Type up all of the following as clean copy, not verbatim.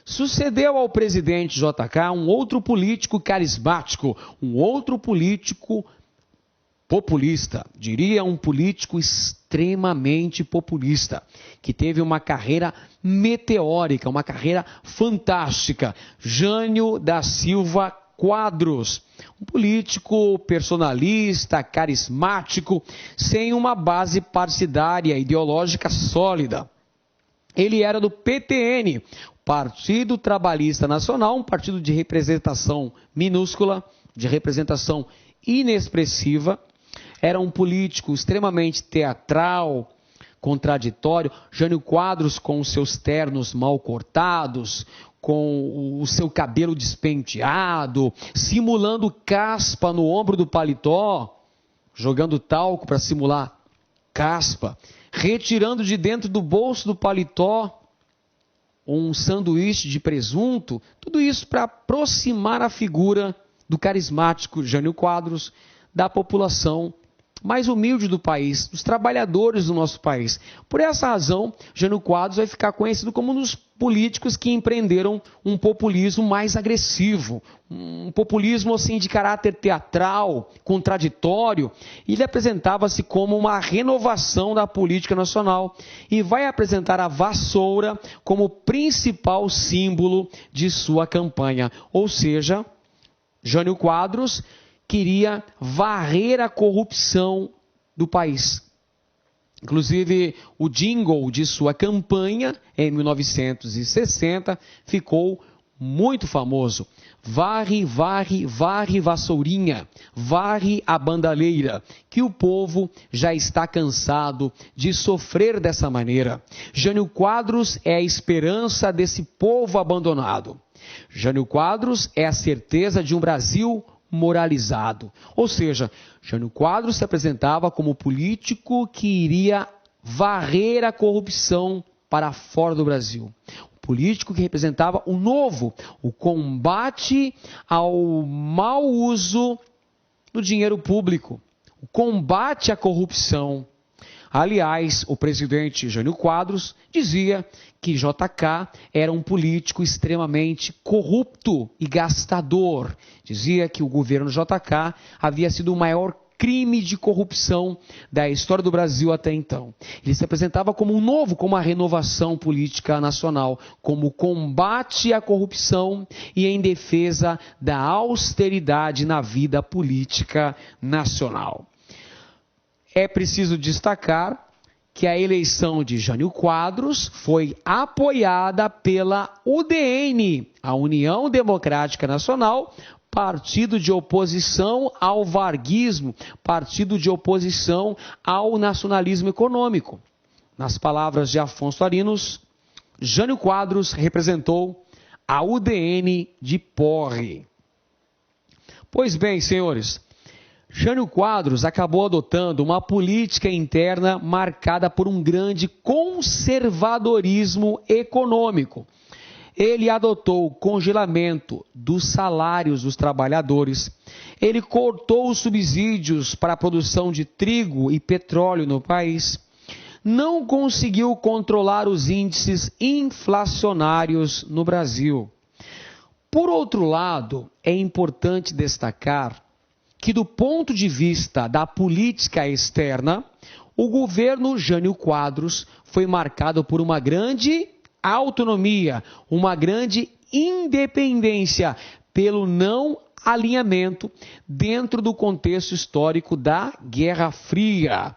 Sucedeu ao presidente JK um outro político carismático, um outro político populista, diria um político extremamente populista, que teve uma carreira meteórica, uma carreira fantástica, Jânio da Silva Quadros, um político personalista, carismático, sem uma base partidária ideológica sólida. Ele era do PTN, Partido Trabalhista Nacional, um partido de representação minúscula, de representação inexpressiva. Era um político extremamente teatral, contraditório. Jânio Quadros, com os seus ternos mal cortados, com o seu cabelo despenteado, simulando caspa no ombro do paletó, jogando talco para simular caspa, retirando de dentro do bolso do paletó um sanduíche de presunto, tudo isso para aproximar a figura do carismático Jânio Quadros da população mais humilde do país, dos trabalhadores do nosso país. Por essa razão, Jânio Quadros vai ficar conhecido como um dos políticos que empreenderam um populismo mais agressivo, um populismo assim de caráter teatral, contraditório. Ele apresentava-se como uma renovação da política nacional e vai apresentar a vassoura como principal símbolo de sua campanha. Ou seja, Jânio Quadros queria varrer a corrupção do país. Inclusive, o jingle de sua campanha, em 1960, ficou muito famoso. Varre, varre, varre vassourinha, varre a bandalheira, que o povo já está cansado de sofrer dessa maneira. Jânio Quadros é a esperança desse povo abandonado. Jânio Quadros é a certeza de um Brasil moralizado. Ou seja, Jânio Quadros se apresentava como político que iria varrer a corrupção para fora do Brasil. Um político que representava o novo, o combate ao mau uso do dinheiro público, o combate à corrupção. Aliás, o presidente Jânio Quadros dizia que JK era um político extremamente corrupto e gastador. Dizia que o governo JK havia sido o maior crime de corrupção da história do Brasil até então. Ele se apresentava como um novo, como uma renovação política nacional, como combate à corrupção e em defesa da austeridade na vida política nacional. É preciso destacar que a eleição de Jânio Quadros foi apoiada pela UDN, a União Democrática Nacional, partido de oposição ao varguismo, partido de oposição ao nacionalismo econômico. Nas palavras de Afonso Arinos, Jânio Quadros representou a UDN de porre. Pois bem, senhores, Jânio Quadros acabou adotando uma política interna marcada por um grande conservadorismo econômico. Ele adotou o congelamento dos salários dos trabalhadores, ele cortou os subsídios para a produção de trigo e petróleo no país, não conseguiu controlar os índices inflacionários no Brasil. Por outro lado, é importante destacar que, do ponto de vista da política externa, o governo Jânio Quadros foi marcado por uma grande autonomia, uma grande independência, pelo não alinhamento dentro do contexto histórico da Guerra Fria.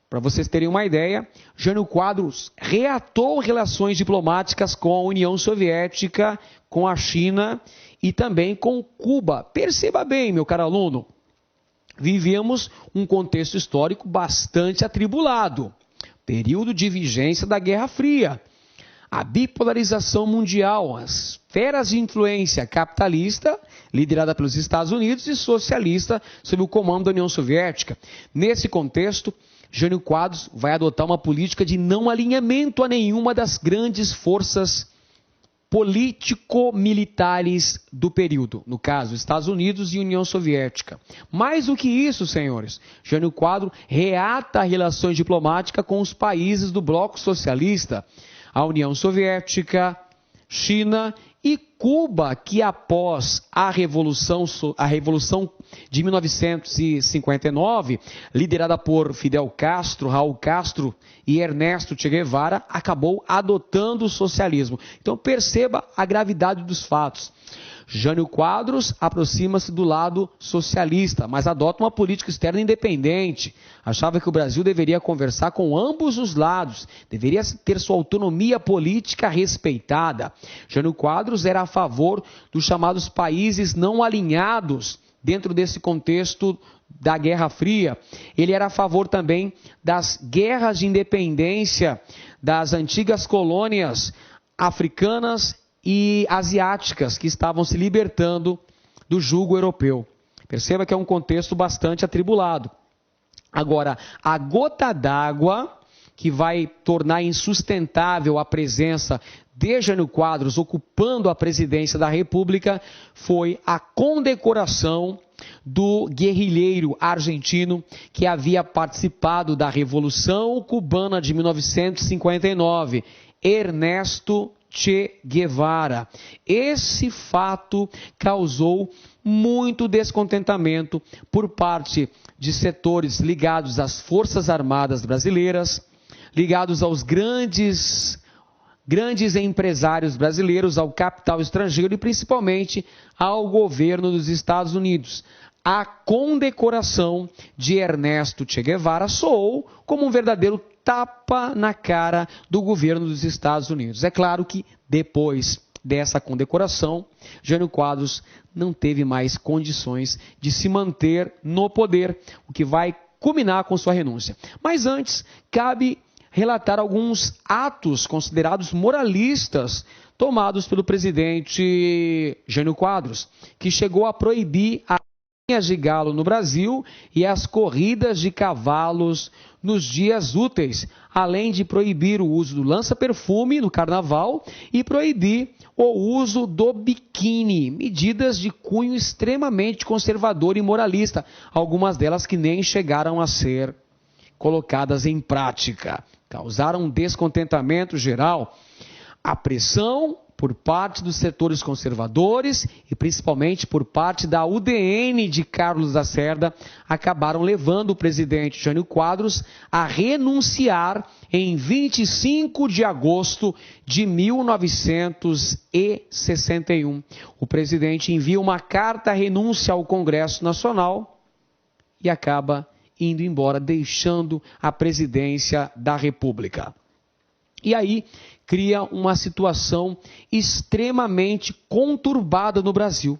Para vocês terem uma ideia, Jânio Quadros reatou relações diplomáticas com a União Soviética, com a China e também com Cuba. Perceba bem, meu caro aluno, vivíamos um contexto histórico bastante atribulado, período de vigência da Guerra Fria, a bipolarização mundial, as esferas de influência capitalista, liderada pelos Estados Unidos, e socialista, sob o comando da União Soviética. Nesse contexto, Jânio Quadros vai adotar uma política de não alinhamento a nenhuma das grandes forças político-militares do período, no caso, Estados Unidos e União Soviética. Mais do que isso, senhores, Jânio Quadros reata relações diplomáticas com os países do bloco socialista, a União Soviética, China e Cuba, que após a Revolução de 1959, liderada por Fidel Castro, Raul Castro e Ernesto Che Guevara, acabou adotando o socialismo. Então perceba a gravidade dos fatos. Jânio Quadros aproxima-se do lado socialista, mas adota uma política externa independente. Achava que o Brasil deveria conversar com ambos os lados, deveria ter sua autonomia política respeitada. Jânio Quadros era a favor dos chamados países não alinhados dentro desse contexto da Guerra Fria. Ele era a favor também das guerras de independência das antigas colônias africanas e asiáticas que estavam se libertando do jugo europeu. Perceba que é um contexto bastante atribulado. Agora, a gota d'água que vai tornar insustentável a presença de Jânio Quadros ocupando a presidência da República foi a condecoração do guerrilheiro argentino que havia participado da Revolução Cubana de 1959, Ernesto Che Guevara. Esse fato causou muito descontentamento por parte de setores ligados às Forças Armadas brasileiras, ligados aos grandes empresários brasileiros, ao capital estrangeiro e principalmente ao governo dos Estados Unidos. A condecoração de Ernesto Che Guevara soou como um verdadeiro tapa na cara do governo dos Estados Unidos. É claro que depois dessa condecoração, Jânio Quadros não teve mais condições de se manter no poder, o que vai culminar com sua renúncia. Mas antes, cabe relatar alguns atos considerados moralistas tomados pelo presidente Jânio Quadros, que chegou a proibir as linhas de galo no Brasil e as corridas de cavalos nos dias úteis, além de proibir o uso do lança-perfume no carnaval e proibir o uso do biquíni, medidas de cunho extremamente conservador e moralista, algumas delas que nem chegaram a ser colocadas em prática. Causaram um descontentamento geral. A pressão por parte dos setores conservadores e principalmente por parte da UDN de Carlos Lacerda acabaram levando o presidente Jânio Quadros a renunciar em 25 de agosto de 1961. O presidente envia uma carta renúncia ao Congresso Nacional e acaba indo embora, deixando a presidência da República. E aí cria uma situação extremamente conturbada no Brasil,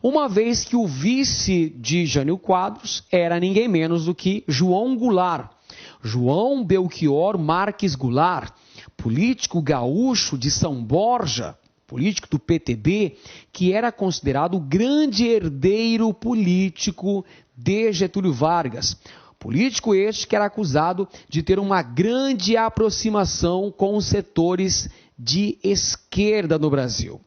uma vez que o vice de Jânio Quadros era ninguém menos do que João Goulart. João Belchior Marques Goulart, político gaúcho de São Borja, político do PTB, que era considerado o grande herdeiro político de Getúlio Vargas. Político este que era acusado de ter uma grande aproximação com os setores de esquerda no Brasil.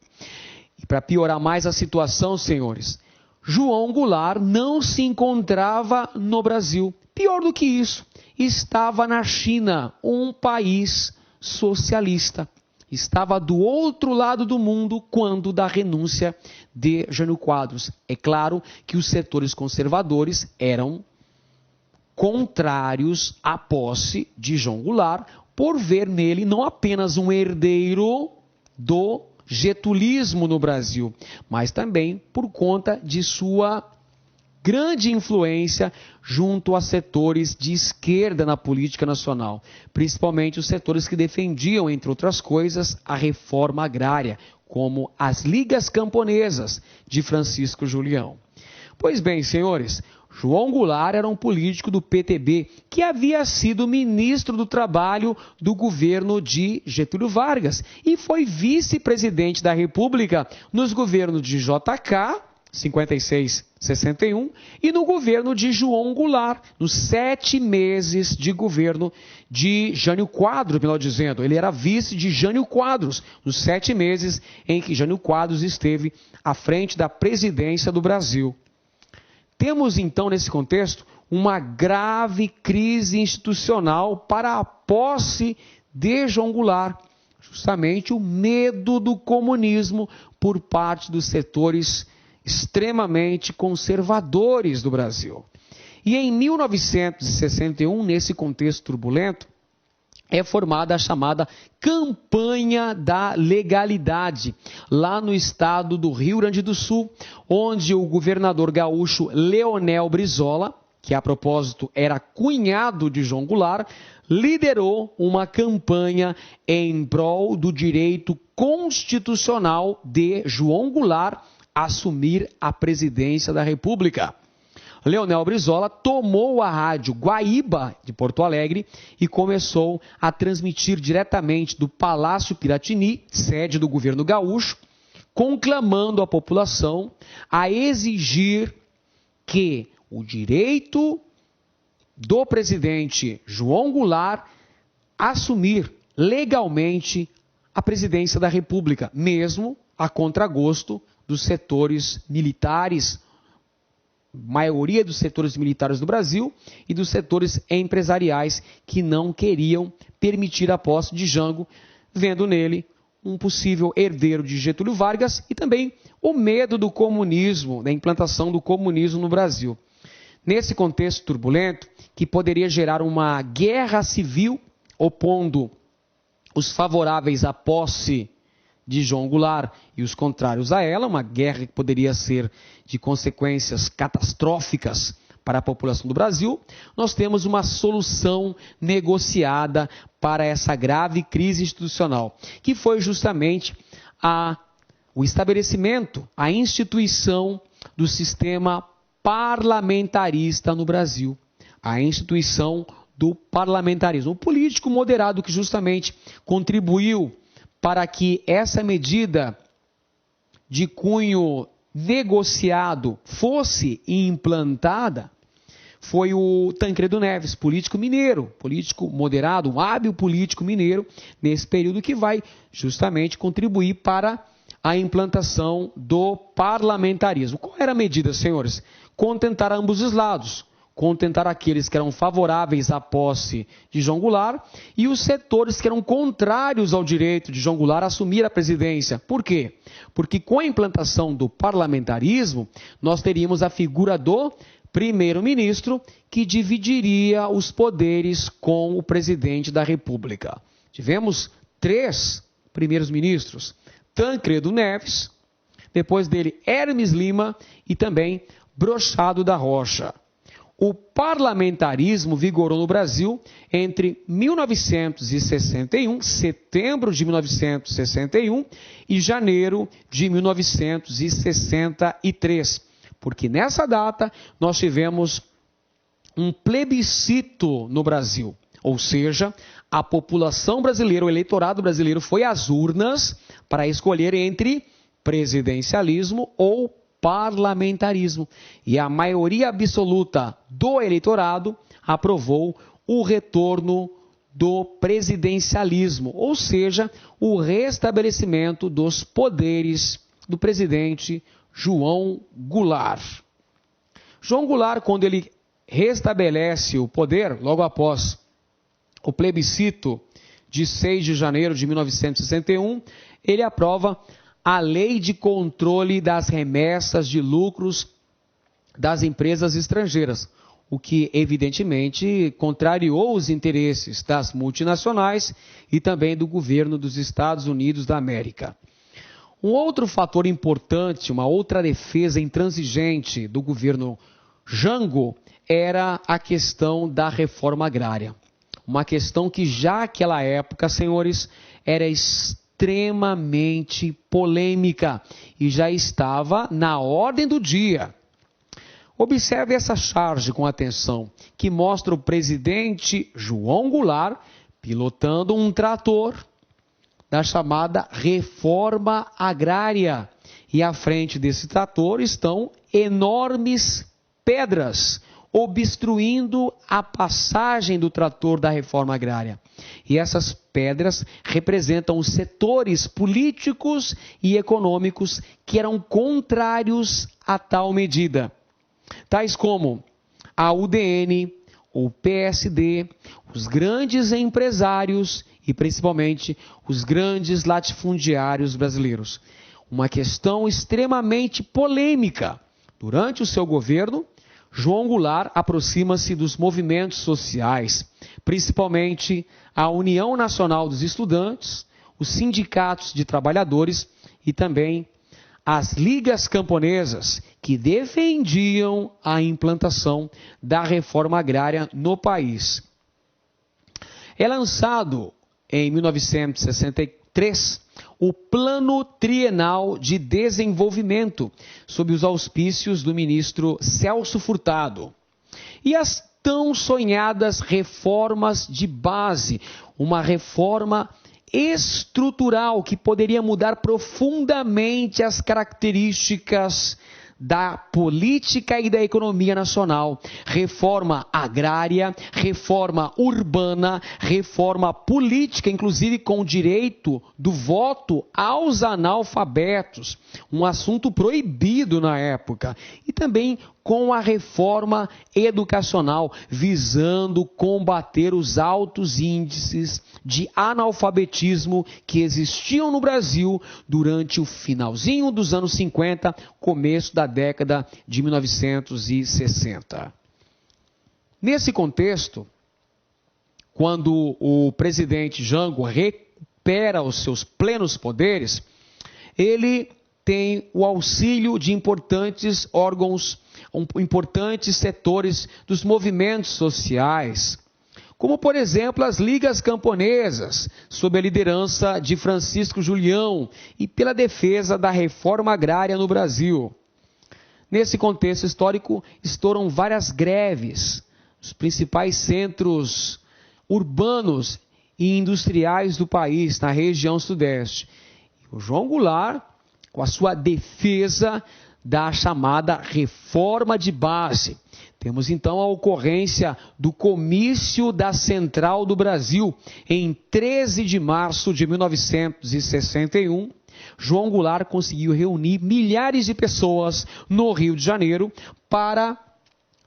E para piorar mais a situação, senhores, João Goulart não se encontrava no Brasil. Pior do que isso, estava na China, um país socialista. Estava do outro lado do mundo quando da renúncia de Jânio Quadros. É claro que os setores conservadores eram contrários à posse de João Goulart, por ver nele não apenas um herdeiro do getulismo no Brasil, mas também por conta de sua grande influência junto a setores de esquerda na política nacional, principalmente os setores que defendiam, entre outras coisas, a reforma agrária, como as Ligas Camponesas de Francisco Julião. Pois bem, senhores, João Goulart era um político do PTB que havia sido ministro do Trabalho do governo de Getúlio Vargas e foi vice-presidente da República nos governos de JK, 56-61, e no governo de João Goulart, nos 7 meses de governo de Jânio Quadros, melhor dizendo. Ele era vice de Jânio Quadros, nos 7 meses em que Jânio Quadros esteve à frente da presidência do Brasil. Temos, então, nesse contexto, uma grave crise institucional para a posse de João Goulart. Justamente o medo do comunismo por parte dos setores extremamente conservadores do Brasil. E em 1961, nesse contexto turbulento, é formada a chamada Campanha da Legalidade, lá no estado do Rio Grande do Sul, onde o governador gaúcho Leonel Brizola, que a propósito era cunhado de João Goulart, liderou uma campanha em prol do direito constitucional de João Goulart assumir a presidência da República. Leonel Brizola tomou a rádio Guaíba de Porto Alegre e começou a transmitir diretamente do Palácio Piratini, sede do governo gaúcho, conclamando a população a exigir que o direito do presidente João Goulart assumir legalmente a presidência da República, mesmo a contragosto dos setores militares, maioria dos setores militares do Brasil e dos setores empresariais que não queriam permitir a posse de Jango, vendo nele um possível herdeiro de Getúlio Vargas e também o medo do comunismo, da implantação do comunismo no Brasil. Nesse contexto turbulento, que poderia gerar uma guerra civil, opondo os favoráveis à posse de João Goulart e os contrários a ela, uma guerra que poderia ser de consequências catastróficas para a população do Brasil, nós temos uma solução negociada para essa grave crise institucional, que foi justamente o estabelecimento, a instituição do sistema parlamentarista no Brasil, a instituição do parlamentarismo, o político moderado que justamente contribuiu para que essa medida de cunho negociado fosse implantada, foi o Tancredo Neves, político mineiro, político moderado, um hábil político mineiro, nesse período que vai justamente contribuir para a implantação do parlamentarismo. Qual era a medida, senhores? Contentar ambos os lados. Contentar aqueles que eram favoráveis à posse de João Goulart e os setores que eram contrários ao direito de João Goulart assumir a presidência. Por quê? Porque com a implantação do parlamentarismo, nós teríamos a figura do primeiro-ministro que dividiria os poderes com o presidente da República. Tivemos 3 primeiros ministros, Tancredo Neves, depois dele Hermes Lima e também Brochado da Rocha. O parlamentarismo vigorou no Brasil entre 1961, setembro de 1961 e janeiro de 1963, porque nessa data nós tivemos um plebiscito no Brasil, ou seja, a população brasileira, o eleitorado brasileiro foi às urnas para escolher entre presidencialismo ou parlamentarismo. E a maioria absoluta do eleitorado aprovou o retorno do presidencialismo, ou seja, o restabelecimento dos poderes do presidente João Goulart. João Goulart, quando ele restabelece o poder, logo após o plebiscito de 6 de janeiro de 1961, ele aprova a Lei de Controle das Remessas de Lucros das Empresas Estrangeiras, o que evidentemente contrariou os interesses das multinacionais e também do governo dos Estados Unidos da América. Um outro fator importante, uma outra defesa intransigente do governo Jango era a questão da reforma agrária. Uma questão que já naquela época, senhores, era extremamente polêmica e já estava na ordem do dia. Observe essa charge com atenção, que mostra o presidente João Goulart pilotando um trator da chamada reforma agrária. E à frente desse trator estão enormes pedras obstruindo a passagem do trator da reforma agrária. E essas pedras representam os setores políticos e econômicos que eram contrários a tal medida, tais como a UDN, o PSD, os grandes empresários e principalmente os grandes latifundiários brasileiros. Uma questão extremamente polêmica. Durante o seu governo, João Goulart aproxima-se dos movimentos sociais, principalmente a União Nacional dos Estudantes, os sindicatos de trabalhadores e também as ligas camponesas, que defendiam a implantação da reforma agrária no país. É lançado em 1963 o Plano Trienal de Desenvolvimento, sob os auspícios do ministro Celso Furtado. E as tão sonhadas reformas de base, uma reforma estrutural que poderia mudar profundamente as características da política e da economia nacional. Reforma agrária, reforma urbana, reforma política, inclusive com o direito do voto aos analfabetos, um assunto proibido na época, e também com a reforma educacional, visando combater os altos índices de analfabetismo que existiam no Brasil durante o finalzinho dos anos 50, começo da década de 1960. Nesse contexto, quando o presidente Jango recupera os seus plenos poderes, ele tem o auxílio de importantes órgãos, importantes setores dos movimentos sociais, como, por exemplo, as ligas camponesas, sob a liderança de Francisco Julião e pela defesa da reforma agrária no Brasil. Nesse contexto histórico, estouram várias greves nos principais centros urbanos e industriais do país, na região sudeste. O João Goulart, com a sua defesa da chamada reforma de base. Temos então a ocorrência do comício da Central do Brasil, em 13 de março de 1961. João Goulart conseguiu reunir milhares de pessoas no Rio de Janeiro para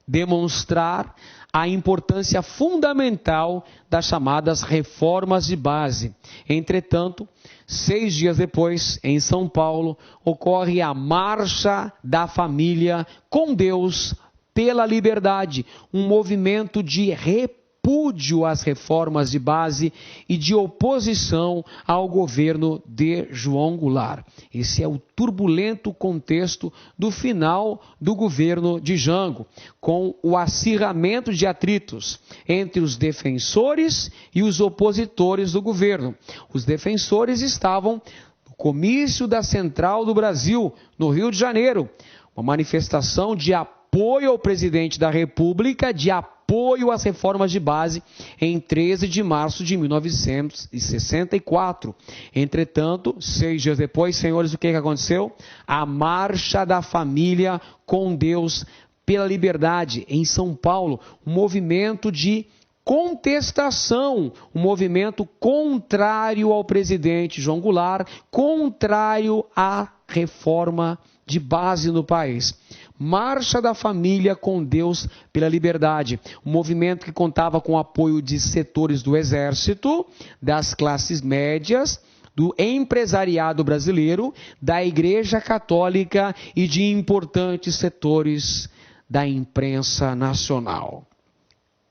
demonstrar a importância fundamental das chamadas reformas de base. Entretanto, 6 dias depois, em São Paulo, ocorre a Marcha da Família com Deus pela Liberdade, um movimento de repúdio às reformas de base e de oposição ao governo de João Goulart. Esse é o turbulento contexto do final do governo de Jango, com o acirramento de atritos entre os defensores e os opositores do governo. Os defensores estavam no comício da Central do Brasil, no Rio de Janeiro, uma manifestação de apoio ao presidente da República, de apoio às reformas de base, em 13 de março de 1964. Entretanto, 6 dias depois, senhores, o que aconteceu? A Marcha da Família com Deus pela Liberdade, em São Paulo, um movimento de contestação, um movimento contrário ao presidente João Goulart, contrário à reforma de base no país. Marcha da Família com Deus pela Liberdade, um movimento que contava com o apoio de setores do Exército, das classes médias, do empresariado brasileiro, da Igreja Católica e de importantes setores da imprensa nacional.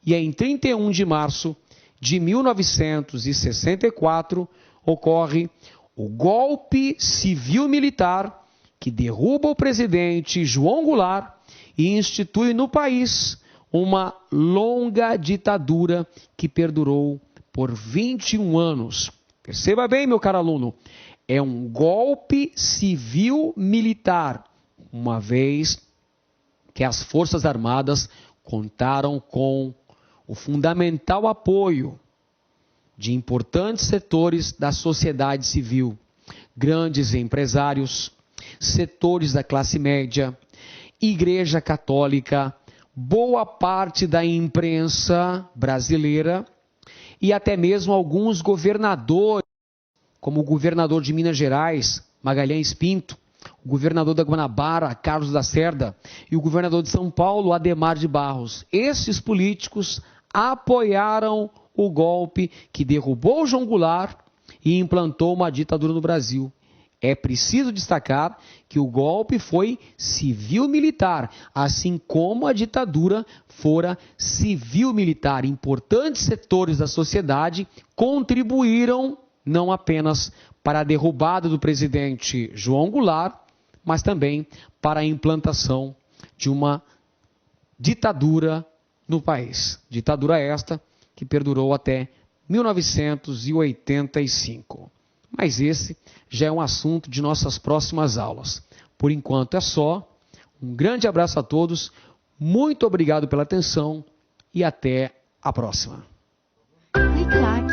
E em 31 de março de 1964 ocorre o golpe civil-militar que derruba o presidente João Goulart e institui no país uma longa ditadura que perdurou por 21 anos. Perceba bem, meu caro aluno, é um golpe civil-militar, uma vez que as Forças Armadas contaram com o fundamental apoio de importantes setores da sociedade civil, grandes empresários, setores da classe média, Igreja Católica, boa parte da imprensa brasileira e até mesmo alguns governadores, como o governador de Minas Gerais, Magalhães Pinto, o governador da Guanabara, Carlos Lacerda, e o governador de São Paulo, Adhemar de Barros. Esses políticos apoiaram o golpe que derrubou João Goulart e implantou uma ditadura no Brasil. É preciso destacar que o golpe foi civil-militar, assim como a ditadura fora civil-militar. Importantes setores da sociedade contribuíram não apenas para a derrubada do presidente João Goulart, mas também para a implantação de uma ditadura no país. Ditadura esta que perdurou até 1985. Mas esse já é um assunto de nossas próximas aulas. Por enquanto é só. Um grande abraço a todos, muito obrigado pela atenção e até a próxima. Clique lá.